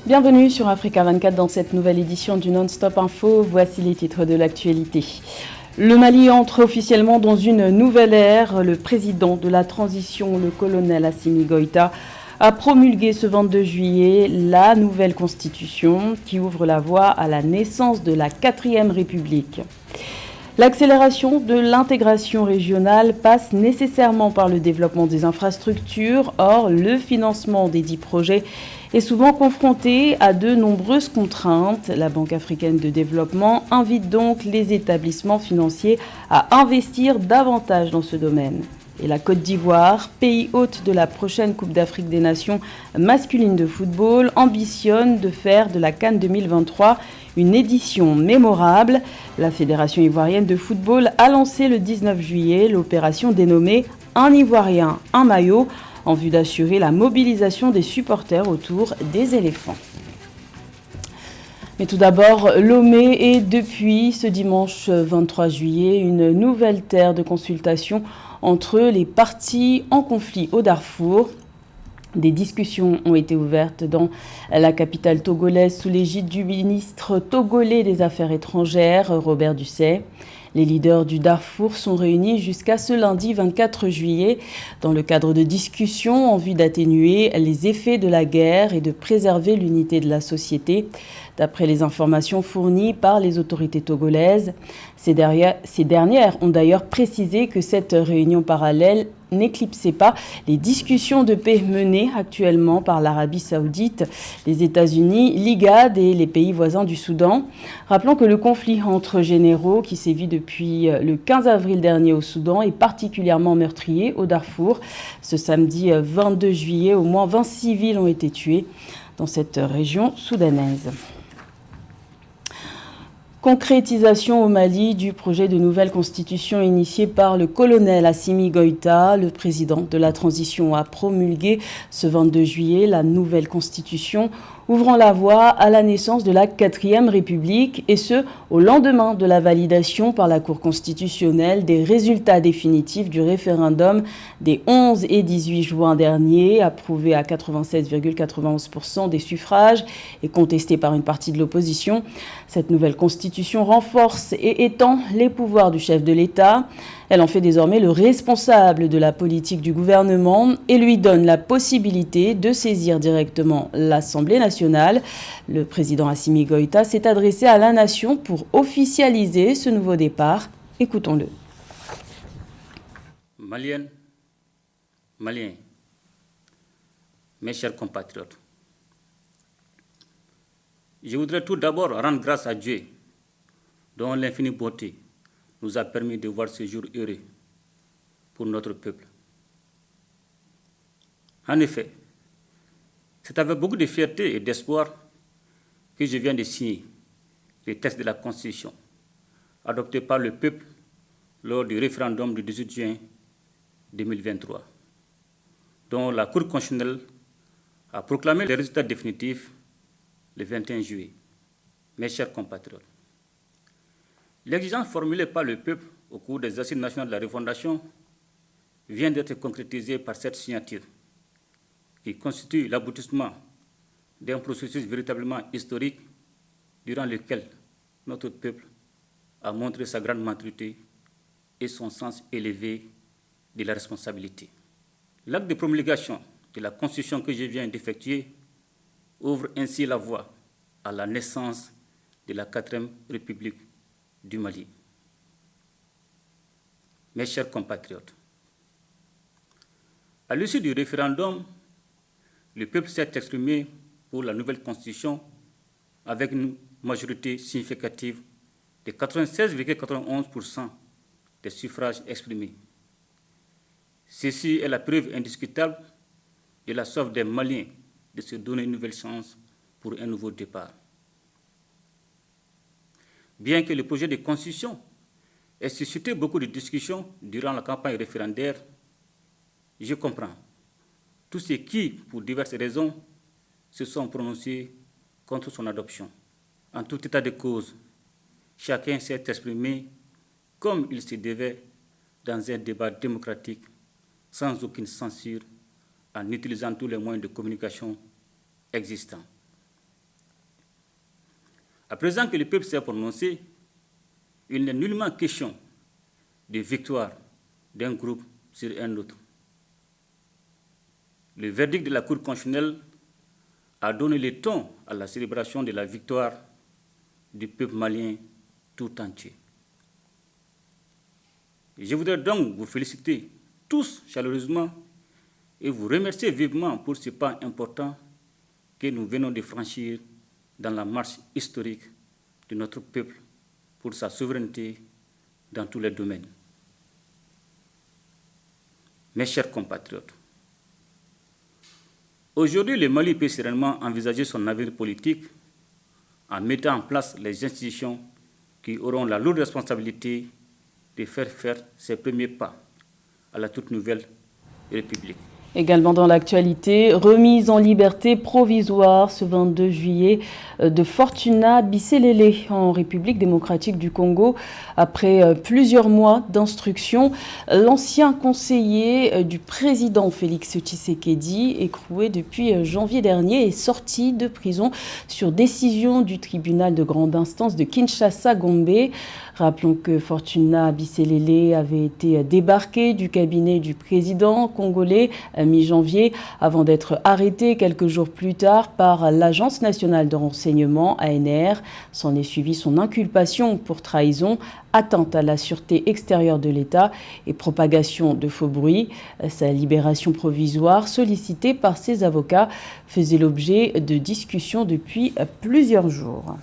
Bienvenue sur Africa 24 dans cette nouvelle édition du Non-Stop Info. Voici les titres de l'actualité. Le Mali entre officiellement dans une nouvelle ère. Le président de la transition, le colonel Assimi Goïta, a promulgué ce 22 juillet la nouvelle constitution qui ouvre la voie à la naissance de la 4e République. L'accélération de l'intégration régionale passe nécessairement par le développement des infrastructures. Or, le financement des 10 projets est souvent confronté à de nombreuses contraintes. La Banque africaine de développement invite donc les établissements financiers à investir davantage dans ce domaine. Et la Côte d'Ivoire, pays hôte de la prochaine Coupe d'Afrique des Nations masculine de football, ambitionne de faire de la CAN 2023 une édition mémorable. La Fédération ivoirienne de football a lancé le 19 juillet l'opération dénommée « Un Ivoirien, un maillot » en vue d'assurer la mobilisation des supporters autour des éléphants. Mais tout d'abord, Lomé est depuis ce dimanche 23 juillet une nouvelle terre de consultation entre les parties en conflit au Darfour. Des discussions ont été ouvertes dans la capitale togolaise sous l'égide du ministre togolais des Affaires étrangères, Robert Dussey. Les leaders du Darfour sont réunis jusqu'à ce lundi 24 juillet dans le cadre de discussions en vue d'atténuer les effets de la guerre et de préserver l'unité de la société. D'après les informations fournies par les autorités togolaises, ces dernières ont d'ailleurs précisé que cette réunion parallèle n'éclipsait pas les discussions de paix menées actuellement par l'Arabie Saoudite, les États-Unis, l'IGAD et les pays voisins du Soudan. Rappelons que le conflit entre généraux qui sévit depuis le 15 avril dernier au Soudan est particulièrement meurtrier au Darfour. Ce samedi 22 juillet, au moins 20 civils ont été tués dans cette région soudanaise. Concrétisation au Mali du projet de nouvelle constitution initié par le colonel Assimi Goïta. Le président de la transition a promulgué ce 22 juillet la nouvelle constitution ouvrant la voie à la naissance de la 4e République, et ce, au lendemain de la validation par la Cour constitutionnelle des résultats définitifs du référendum des 11 et 18 juin dernier, approuvé à 96,91% des suffrages et contesté par une partie de l'opposition. Cette nouvelle constitution renforce et étend les pouvoirs du chef de l'État. Elle en fait désormais le responsable de la politique du gouvernement et lui donne la possibilité de saisir directement l'Assemblée nationale. Le président Assimi Goïta s'est adressé à la nation pour officialiser ce nouveau départ. Écoutons-le. Maliennes, Maliens, mes chers compatriotes, je voudrais tout d'abord rendre grâce à Dieu, dont l'infinie bonté nous a permis de voir ce jour heureux pour notre peuple. En effet, c'est avec beaucoup de fierté et d'espoir que je viens de signer le texte de la Constitution adopté par le peuple lors du référendum du 18 juin 2023, dont la Cour constitutionnelle a proclamé les résultats définitifs le 21 juillet. Mes chers compatriotes, l'exigence formulée par le peuple au cours des assises nationales de la refondation vient d'être concrétisée par cette signature qui constitue l'aboutissement d'un processus véritablement historique durant lequel notre peuple a montré sa grande maturité et son sens élevé de la responsabilité. L'acte de promulgation de la Constitution que je viens d'effectuer ouvre ainsi la voie à la naissance de la 4e République du Mali. Mes chers compatriotes, à l'issue du référendum, le peuple s'est exprimé pour la nouvelle constitution avec une majorité significative de 96,91% des suffrages exprimés. Ceci est la preuve indiscutable de la soif des Maliens de se donner une nouvelle chance pour un nouveau départ. Bien que le projet de constitution ait suscité beaucoup de discussions durant la campagne référendaire, je comprends tous ceux qui, pour diverses raisons, se sont prononcés contre son adoption. En tout état de cause, chacun s'est exprimé comme il se devait dans un débat démocratique, sans aucune censure, en utilisant tous les moyens de communication existants. À présent que le peuple s'est prononcé, il n'est nullement question de victoire d'un groupe sur un autre. Le verdict de la Cour constitutionnelle a donné le ton à la célébration de la victoire du peuple malien tout entier. Et je voudrais donc vous féliciter tous chaleureusement et vous remercier vivement pour ce pas important que nous venons de franchir dans la marche historique de notre peuple pour sa souveraineté dans tous les domaines. Mes chers compatriotes, aujourd'hui, le Mali peut sereinement envisager son avenir politique en mettant en place les institutions qui auront la lourde responsabilité de faire ses premiers pas à la toute nouvelle République. Également dans l'actualité, remise en liberté provisoire ce 22 juillet de Fortuna Bisselele en République démocratique du Congo. Après plusieurs mois d'instruction, l'ancien conseiller du président Félix Tshisekedi, écroué depuis janvier dernier, est sorti de prison sur décision du tribunal de grande instance de Kinshasa-Gombe. Rappelons que Fortuna Bisselele avait été débarqué du cabinet du président congolais mi-janvier avant d'être arrêté quelques jours plus tard par l'Agence nationale de renseignement ANR. S'en est suivi son inculpation pour trahison, atteinte à la sûreté extérieure de l'État et propagation de faux bruits. Sa libération provisoire, sollicitée par ses avocats, faisait l'objet de discussions depuis plusieurs jours.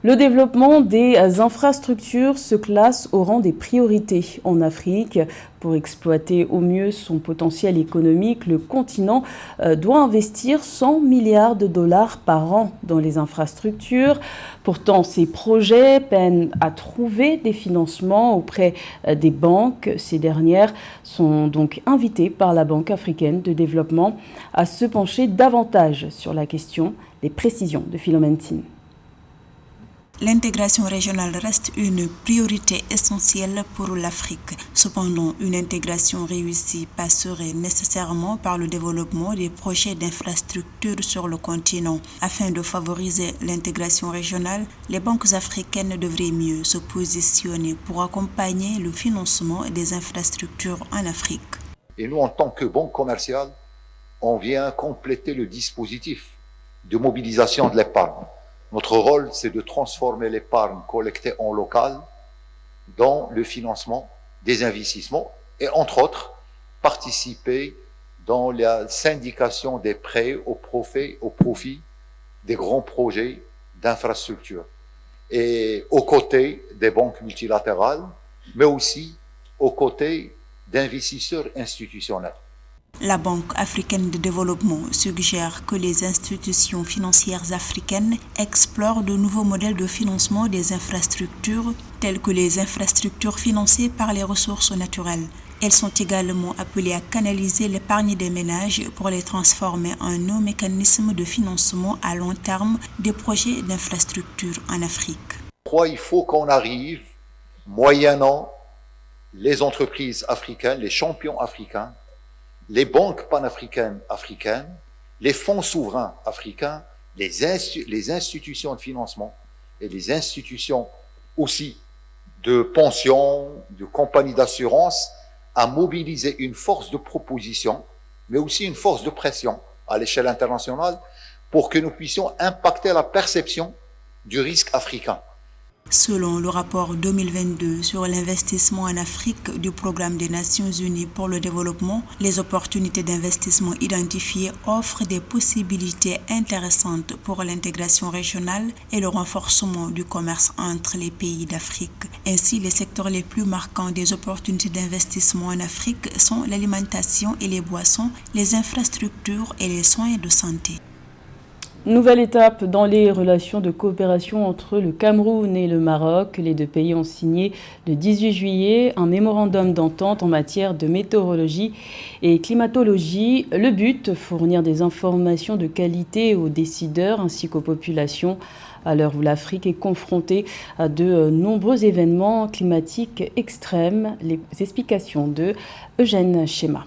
Le développement des infrastructures se classe au rang des priorités en Afrique. Pour exploiter au mieux son potentiel économique, le continent doit investir 100 milliards de dollars par an dans les infrastructures. Pourtant, ces projets peinent à trouver des financements auprès des banques. Ces dernières sont donc invitées par la Banque africaine de développement à se pencher davantage sur la question. Les précisions de Philomène Tine. L'intégration régionale reste une priorité essentielle pour l'Afrique. Cependant, une intégration réussie passerait nécessairement par le développement des projets d'infrastructures sur le continent. Afin de favoriser l'intégration régionale, les banques africaines devraient mieux se positionner pour accompagner le financement des infrastructures en Afrique. Et nous, en tant que banque commerciale, on vient compléter le dispositif de mobilisation de l'épargne. Notre rôle, c'est de transformer l'épargne collectée en local dans le financement des investissements et, entre autres, participer dans la syndication des prêts au profit des grands projets d'infrastructure. Et aux côtés des banques multilatérales, mais aussi aux côtés d'investisseurs institutionnels. La Banque africaine de développement suggère que les institutions financières africaines explorent de nouveaux modèles de financement des infrastructures, telles que les infrastructures financées par les ressources naturelles. Elles sont également appelées à canaliser l'épargne des ménages pour les transformer en un mécanisme de financement à long terme des projets d'infrastructures en Afrique. Il faut qu'on arrive, moyennant les entreprises africaines, les champions africains, les banques panafricaines africaines, les fonds souverains africains, les institutions de financement et les institutions aussi de pension, de compagnies d'assurance, à mobiliser une force de proposition, mais aussi une force de pression à l'échelle internationale pour que nous puissions impacter la perception du risque africain. Selon le rapport 2022 sur l'investissement en Afrique du Programme des Nations Unies pour le développement, les opportunités d'investissement identifiées offrent des possibilités intéressantes pour l'intégration régionale et le renforcement du commerce entre les pays d'Afrique. Ainsi, les secteurs les plus marquants des opportunités d'investissement en Afrique sont l'alimentation et les boissons, les infrastructures et les soins de santé. Nouvelle étape dans les relations de coopération entre le Cameroun et le Maroc. Les deux pays ont signé le 18 juillet un mémorandum d'entente en matière de météorologie et climatologie. Le but, fournir des informations de qualité aux décideurs ainsi qu'aux populations à l'heure où l'Afrique est confrontée à de nombreux événements climatiques extrêmes. Les explications de Eugène Schéma.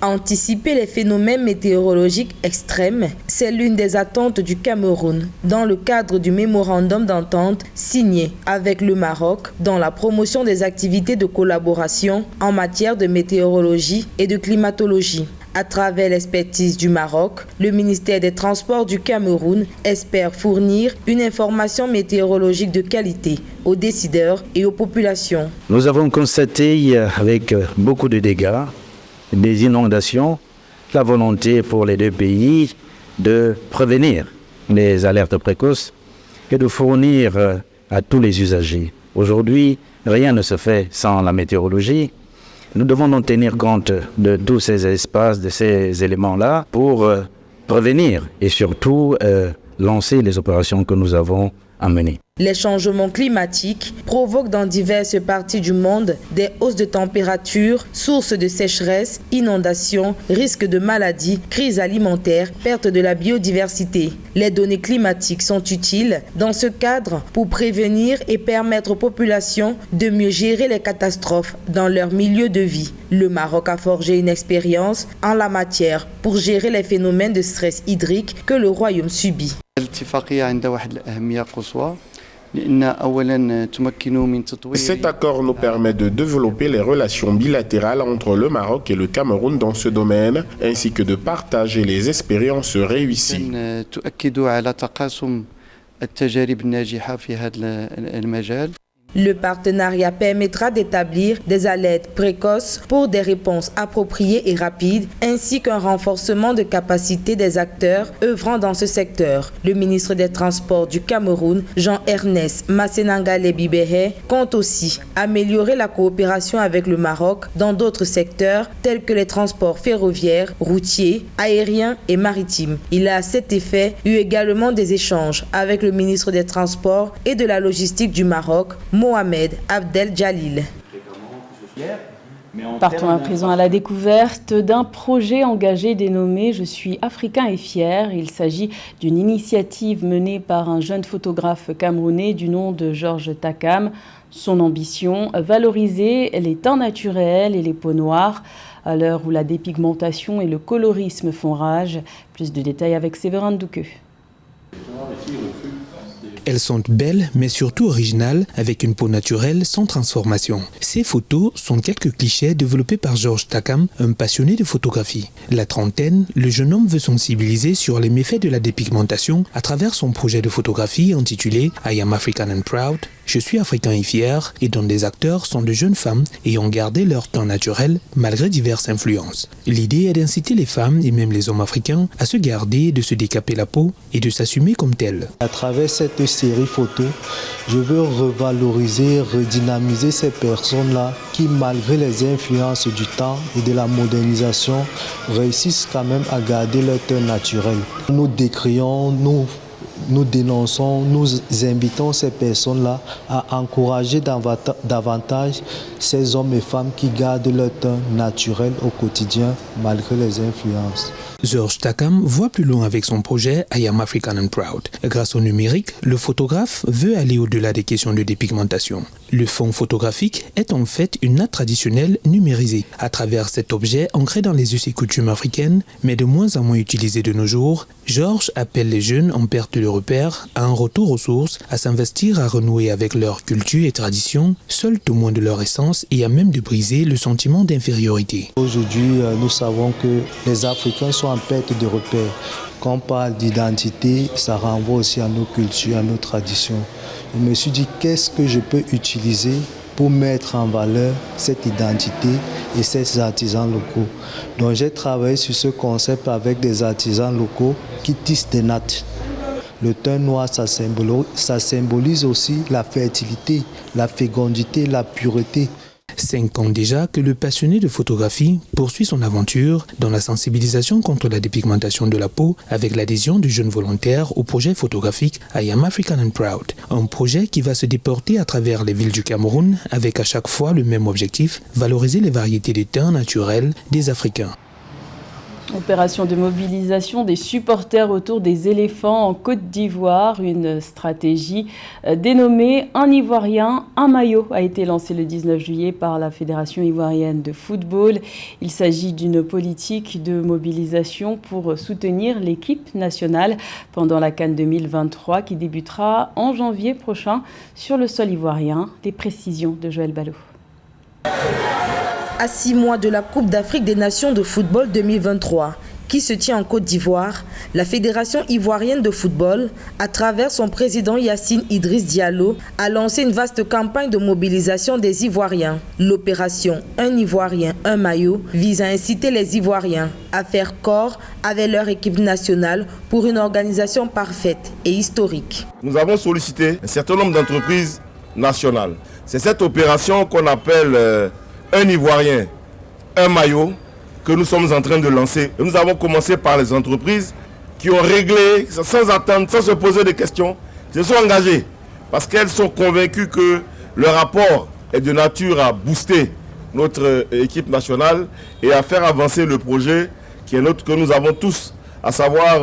Anticiper les phénomènes météorologiques extrêmes, c'est l'une des attentes du Cameroun dans le cadre du mémorandum d'entente signé avec le Maroc dans la promotion des activités de collaboration en matière de météorologie et de climatologie. À travers l'expertise du Maroc, le ministère des Transports du Cameroun espère fournir une information météorologique de qualité aux décideurs et aux populations. Nous avons constaté avec beaucoup de dégâts, des inondations, la volonté pour les deux pays de prévenir les alertes précoces et de fournir à tous les usagers. Aujourd'hui, rien ne se fait sans la météorologie. Nous devons donc tenir compte de tous ces espaces, de ces éléments-là pour prévenir et surtout lancer les opérations que nous avons à mener. Les changements climatiques provoquent dans diverses parties du monde des hausses de température, sources de sécheresse, inondations, risques de maladies, crises alimentaires, perte de la biodiversité. Les données climatiques sont utiles dans ce cadre pour prévenir et permettre aux populations de mieux gérer les catastrophes dans leur milieu de vie. Le Maroc a forgé une expérience en la matière pour gérer les phénomènes de stress hydrique que le royaume subit. Cet accord nous permet de développer les relations bilatérales entre le Maroc et le Cameroun dans ce domaine, ainsi que de partager les expériences réussies. Le partenariat permettra d'établir des alertes précoces pour des réponses appropriées et rapides, ainsi qu'un renforcement de capacité des acteurs œuvrant dans ce secteur. Le ministre des Transports du Cameroun, Jean-Ernest Massenangale Bibere, compte aussi améliorer la coopération avec le Maroc dans d'autres secteurs tels que les transports ferroviaires, routiers, aériens et maritimes. Il a à cet effet eu également des échanges avec le ministre des Transports et de la Logistique du Maroc, Mohamed Abdel Jalil. Partons à présent à la découverte d'un projet engagé dénommé « Je suis africain et fier ». Il s'agit d'une initiative menée par un jeune photographe camerounais du nom de Georges Takam. Son ambition, valoriser les teints naturels et les peaux noires à l'heure où la dépigmentation et le colorisme font rage. Plus de détails avec Séverin Douqueux. Elles sont belles, mais surtout originales, avec une peau naturelle sans transformation. Ces photos sont quelques clichés développés par Georges Takam, un passionné de photographie. La trentaine, le jeune homme veut sensibiliser sur les méfaits de la dépigmentation à travers son projet de photographie intitulé « I am African and proud ». Je suis africain et fier, et dont des acteurs sont de jeunes femmes ayant gardé leur teint naturel malgré diverses influences. L'idée est d'inciter les femmes et même les hommes africains à se garder, de se décaper la peau et de s'assumer comme tels. À travers cette série photo, je veux revaloriser, redynamiser ces personnes-là qui, malgré les influences du temps et de la modernisation, réussissent quand même à garder leur teint naturel. Nous décrions, nous dénonçons, nous invitons ces personnes-là à encourager davantage ces hommes et femmes qui gardent leur teint naturel au quotidien malgré les influences. Georges Takam voit plus loin avec son projet I am African and proud. Grâce au numérique, le photographe veut aller au-delà des questions de dépigmentation. Le fond photographique est en fait une natte traditionnelle numérisée. À travers cet objet ancré dans les us et coutumes africaines, mais de moins en moins utilisé de nos jours, Georges appelle les jeunes en perte de repères à un retour aux sources, à s'investir, à renouer avec leur culture et tradition, seuls témoins de leur essence et à même de briser le sentiment d'infériorité. Aujourd'hui, nous savons que les Africains sont en perte de repères. Quand on parle d'identité, ça renvoie aussi à nos cultures, à nos traditions. Je me suis dit, qu'est-ce que je peux utiliser pour mettre en valeur cette identité et ces artisans locaux. Donc j'ai travaillé sur ce concept avec des artisans locaux qui tissent des nattes. Le teint noir, ça symbolise aussi la fertilité, la fécondité, la pureté. 5 ans déjà que le passionné de photographie poursuit son aventure dans la sensibilisation contre la dépigmentation de la peau avec l'adhésion de jeunes volontaires au projet photographique I am African and proud. Un projet qui va se déporter à travers les villes du Cameroun avec à chaque fois le même objectif, valoriser les variétés de teints naturels des Africains. Opération de mobilisation des supporters autour des éléphants en Côte d'Ivoire. Une stratégie dénommée « Un Ivoirien, un maillot » a été lancée le 19 juillet par la Fédération ivoirienne de football. Il s'agit d'une politique de mobilisation pour soutenir l'équipe nationale pendant la CAN 2023 qui débutera en janvier prochain sur le sol ivoirien. Les précisions de Joël Ballot. À 6 mois de la Coupe d'Afrique des Nations de football 2023, qui se tient en Côte d'Ivoire, la Fédération ivoirienne de football, à travers son président Yacine Idriss Diallo, a lancé une vaste campagne de mobilisation des Ivoiriens. L'opération « Un Ivoirien, un maillot » vise à inciter les Ivoiriens à faire corps avec leur équipe nationale pour une organisation parfaite et historique. Nous avons sollicité un certain nombre d'entreprises nationales. C'est cette opération qu'on appelle un Ivoirien, un maillot que nous sommes en train de lancer. Et nous avons commencé par les entreprises qui ont réglé, sans attendre, sans se poser de questions, se sont engagées parce qu'elles sont convaincues que le rapport est de nature à booster notre équipe nationale et à faire avancer le projet qui est notre, que nous avons tous, à savoir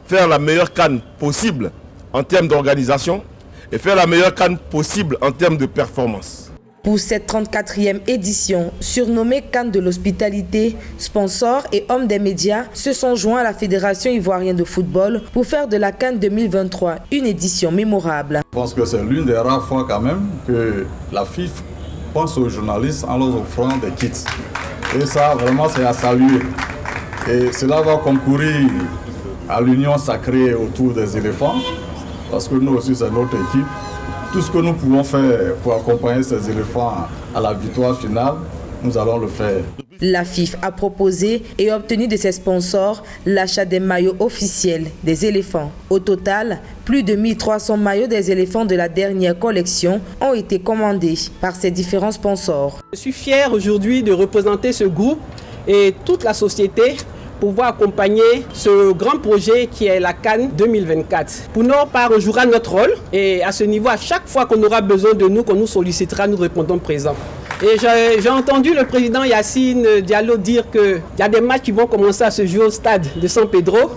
faire la meilleure CAN possible en termes d'organisation et faire la meilleure CAN possible en termes de performance. Pour cette 34e édition, surnommée CAN de l'hospitalité, sponsors et hommes des médias se sont joints à la Fédération ivoirienne de football pour faire de la CAN 2023 une édition mémorable. Je pense que c'est l'une des rares fois quand même que la FIFA pense aux journalistes en leur offrant des kits. Et ça, vraiment, c'est à saluer. Et cela va concourir à l'union sacrée autour des éléphants, parce que nous aussi, c'est notre équipe. Tout ce que nous pouvons faire pour accompagner ces éléphants à la victoire finale, nous allons le faire. La FIFA a proposé et obtenu de ses sponsors l'achat des maillots officiels des éléphants. Au total, plus de 1300 maillots des éléphants de la dernière collection ont été commandés par ces différents sponsors. Je suis fier aujourd'hui de représenter ce groupe et toute la société pour pouvoir accompagner ce grand projet qui est la CAN 2024. Pour notre part, on jouera notre rôle et à ce niveau, à chaque fois qu'on aura besoin de nous, qu'on nous sollicitera, nous répondons présents. Et j'ai entendu le président Yacine Diallo dire qu'il y a des matchs qui vont commencer à se jouer au stade de San Pedro.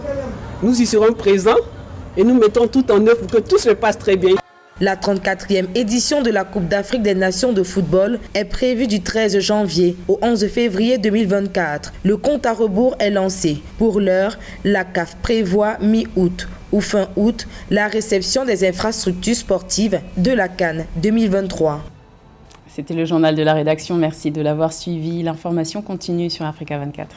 Nous y serons présents et nous mettons tout en œuvre pour que tout se passe très bien. La 34e édition de la Coupe d'Afrique des Nations de football est prévue du 13 janvier au 11 février 2024. Le compte à rebours est lancé. Pour l'heure, la CAF prévoit mi-août ou fin août la réception des infrastructures sportives de la CAN 2023. C'était le journal de la rédaction. Merci de l'avoir suivi. L'information continue sur Africa 24.